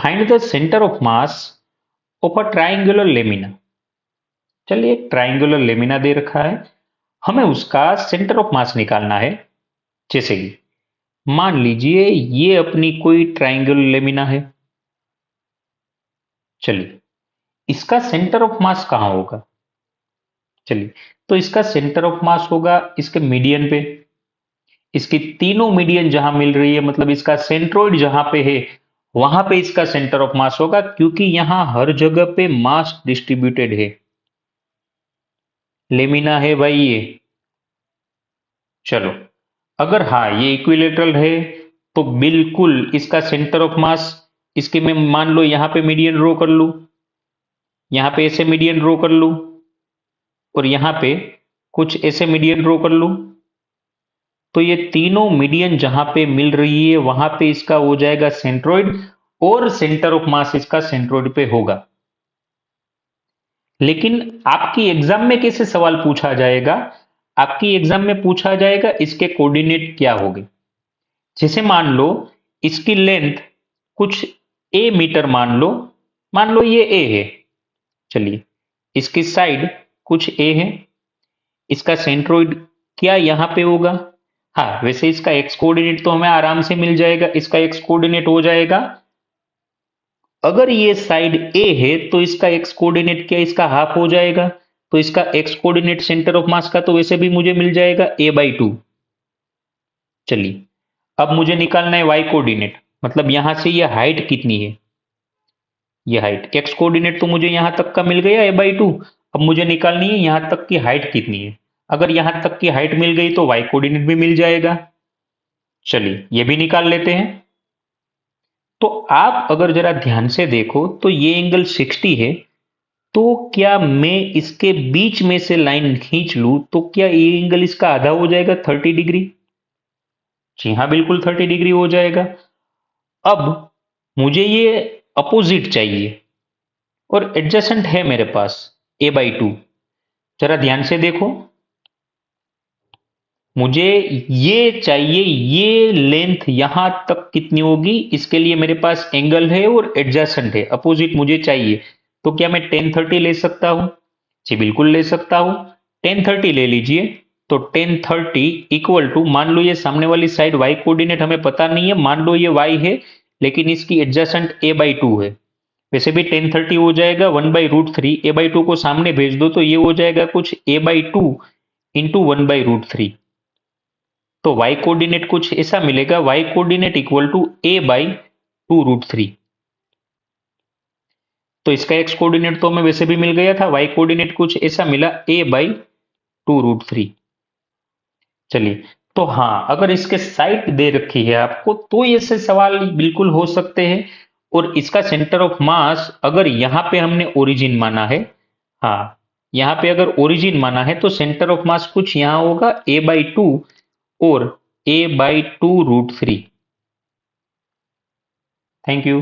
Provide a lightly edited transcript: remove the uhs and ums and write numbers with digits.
Find the centre of mass of a triangular lamina. चलिए, triangular lamina दे रखा है, हमें उसका सेंटर ऑफ मास निकालना है। जैसे कि मान लीजिए ये अपनी कोई ट्राइंगुलर लेमिना है। चलिए, इसका सेंटर ऑफ मास कहां होगा? चलिए, तो इसका सेंटर ऑफ मास होगा इसके मीडियन पे। इसकी तीनों मीडियन जहां मिल रही है, मतलब इसका सेंट्रोइड जहां पे है, वहां पे इसका सेंटर ऑफ मास होगा, क्योंकि यहां हर जगह पे मास डिस्ट्रीब्यूटेड है। लेमिना है भाई ये। चलो, अगर हाँ ये इक्विलेटरल है तो बिल्कुल इसका सेंटर ऑफ मास, इसके मैं मान लो यहां पे मीडियन ड्रॉ कर लू, यहां पे ऐसे मीडियन ड्रॉ कर लू, और यहां पे कुछ ऐसे मीडियन ड्रॉ कर लू, तो ये तीनों मीडियन जहां पे मिल रही है वहां पे इसका हो जाएगा सेंट्रोइड, और सेंटर ऑफ मास इसका सेंट्रोइड पे होगा। लेकिन आपकी एग्जाम में कैसे सवाल पूछा जाएगा? आपकी एग्जाम में पूछा जाएगा इसके कोऑर्डिनेट क्या होंगे। जैसे मान लो इसकी लेंथ कुछ ए मीटर मान लो ये ए है। चलिए, इसकी साइड कुछ ए है, इसका सेंट्रोइड क्या यहां पे होगा? हाँ, वैसे इसका एक्स कोऑर्डिनेट तो हमें आराम से मिल जाएगा, इसका एक्स कोऑर्डिनेट हो जाएगा, अगर ये साइड ए है तो इसका एक्स कोऑर्डिनेट क्या, इसका हाफ हो जाएगा, तो इसका x coordinate centre of mass का तो वैसे भी मुझे मिल जाएगा a/2। चलिए, अब मुझे निकालना है वाई कोऑर्डिनेट, मतलब यहां से ये हाइट कितनी है। ये हाइट, एक्स कोऑर्डिनेट तो मुझे यहां तक का मिल गया a/2, अब मुझे निकालनी है यहां तक की हाइट कितनी है। अगर यहां तक की हाइट मिल गई तो वाई कोऑर्डिनेट भी मिल जाएगा। चलिए, ये भी निकाल लेते हैं। तो आप अगर जरा ध्यान से देखो तो ये एंगल 60 है, तो क्या मैं इसके बीच में से लाइन खींच लूं तो क्या ये एंगल इसका आधा हो जाएगा 30 डिग्री? जी हाँ, बिल्कुल 30 डिग्री हो जाएगा। अब मुझे ये अपोजिट चाहिए, और एडजेसेंट है मेरे पास a/2। जरा ध्यान से देखो, मुझे ये चाहिए, ये लेंथ यहां तक कितनी होगी, इसके लिए मेरे पास एंगल है और एडजेसेंट है, अपोजिट मुझे चाहिए। तो क्या मैं tan 30 ले सकता हूं? जी बिल्कुल ले सकता हूं। tan 30 ले लीजिए। तो tan 30 इक्वल टू, मान लो ये सामने वाली साइड y कोऑर्डिनेट हमें पता नहीं है, मान लो ये y है, लेकिन इसकी एडजेसेंट a/2 है। वैसे भी tan 30 हो जाएगा 1/√3, a/2 को सामने भेज दो तो ये हो जाएगा कुछ a/2 इंटू 1/√3। तो y कोऑर्डिनेट कुछ ऐसा मिलेगा, y coordinate equal to a/2√3। तो इसका x कोऑर्डिनेट तो हमें वैसे भी मिल गया था, y कोऑर्डिनेट कुछ ऐसा मिला a/2√3। चलिए, तो हाँ, अगर इसके साइड दे रखी है आपको तो ऐसे सवाल बिल्कुल हो सकते हैं। और इसका सेंटर ऑफ मास अगर यहाँ पे हमने ओरिजिन माना है, हाँ यहाँ पे अगर ओरिजिन माना है तो सेंटर ऑफ मास कुछ यहाँ होगा a/2 और a/2√3। Thank you.